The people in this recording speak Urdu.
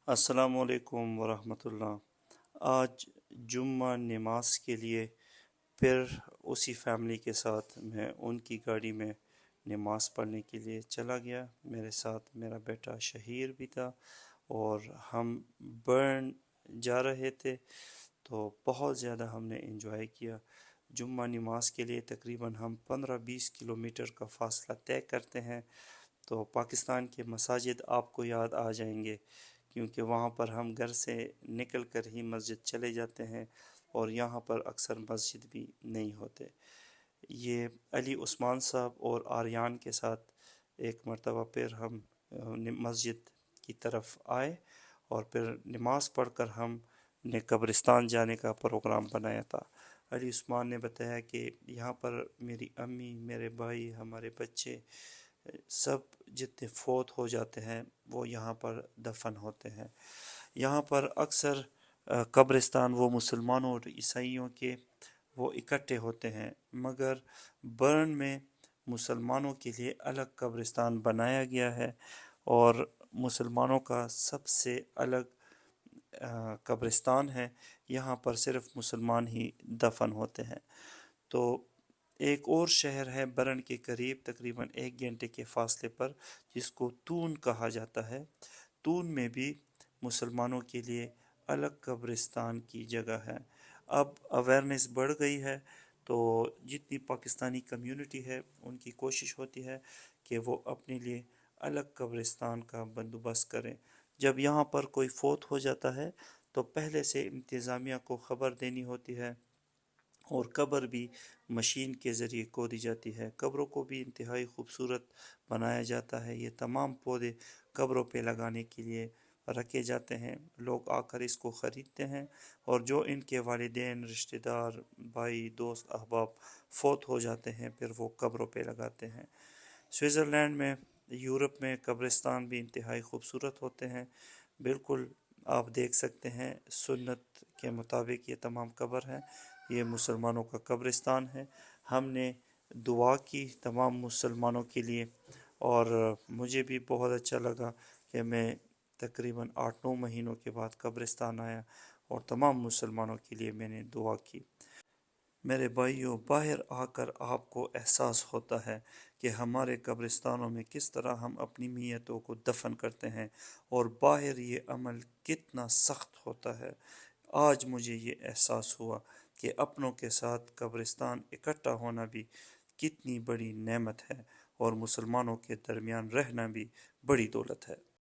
السلام علیکم ورحمۃ اللہ۔ آج جمعہ نماز کے لیے پھر اسی فیملی کے ساتھ میں ان کی گاڑی میں نماز پڑھنے کے لیے چلا گیا۔ میرے ساتھ میرا بیٹا شہیر بھی تھا اور ہم برن جا رہے تھے، تو بہت زیادہ ہم نے انجوائے کیا۔ جمعہ نماز کے لیے تقریباً ہم 15-20 کلومیٹر کا فاصلہ طے کرتے ہیں، تو پاکستان کے مساجد آپ کو یاد آ جائیں گے، کیونکہ وہاں پر ہم گھر سے نکل کر ہی مسجد چلے جاتے ہیں اور یہاں پر اکثر مسجد بھی نہیں ہوتے۔ یہ علی عثمان صاحب اور آریان کے ساتھ ایک مرتبہ پھر ہم مسجد کی طرف آئے اور پھر نماز پڑھ کر ہم نے قبرستان جانے کا پروگرام بنایا تھا۔ علی عثمان نے بتایا کہ یہاں پر میری امی، میرے بھائی، ہمارے بچے سب جتنے فوت ہو جاتے ہیں وہ یہاں پر دفن ہوتے ہیں۔ یہاں پر اکثر قبرستان وہ مسلمانوں اور عیسائیوں کے وہ اکٹھے ہوتے ہیں، مگر برن میں مسلمانوں کے لیے الگ قبرستان بنایا گیا ہے اور مسلمانوں کا سب سے الگ قبرستان ہے۔ یہاں پر صرف مسلمان ہی دفن ہوتے ہیں۔ تو ایک اور شہر ہے برن کے قریب، تقریباً 1 گھنٹے کے فاصلے پر، جس کو تون کہا جاتا ہے۔ تون میں بھی مسلمانوں کے لیے الگ قبرستان کی جگہ ہے۔ اب اویئرنیس بڑھ گئی ہے، تو جتنی پاکستانی کمیونٹی ہے ان کی کوشش ہوتی ہے کہ وہ اپنے لیے الگ قبرستان کا بندوبست کریں۔ جب یہاں پر کوئی فوت ہو جاتا ہے تو پہلے سے انتظامیہ کو خبر دینی ہوتی ہے اور قبر بھی مشین کے ذریعے کھودی جاتی ہے۔ قبروں کو بھی انتہائی خوبصورت بنایا جاتا ہے۔ یہ تمام پودے قبروں پہ لگانے کے لیے رکھے جاتے ہیں۔ لوگ آ کر اس کو خریدتے ہیں اور جو ان کے والدین، رشتہ دار، بھائی، دوست، احباب فوت ہو جاتے ہیں پھر وہ قبروں پہ لگاتے ہیں۔ سوئٹزرلینڈ میں، یورپ میں قبرستان بھی انتہائی خوبصورت ہوتے ہیں۔ بالکل آپ دیکھ سکتے ہیں، سنت کے مطابق یہ تمام قبر ہیں۔ یہ مسلمانوں کا قبرستان ہے۔ ہم نے دعا کی تمام مسلمانوں کے لیے اور مجھے بھی بہت اچھا لگا کہ میں تقریباً 8-9 مہینوں کے بعد قبرستان آیا اور تمام مسلمانوں کے لیے میں نے دعا کی۔ میرے بھائیوں، باہر آ کر آپ کو احساس ہوتا ہے کہ ہمارے قبرستانوں میں کس طرح ہم اپنی میتوں کو دفن کرتے ہیں اور باہر یہ عمل کتنا سخت ہوتا ہے۔ آج مجھے یہ احساس ہوا کہ اپنوں کے ساتھ قبرستان اکٹھا ہونا بھی کتنی بڑی نعمت ہے اور مسلمانوں کے درمیان رہنا بھی بڑی دولت ہے۔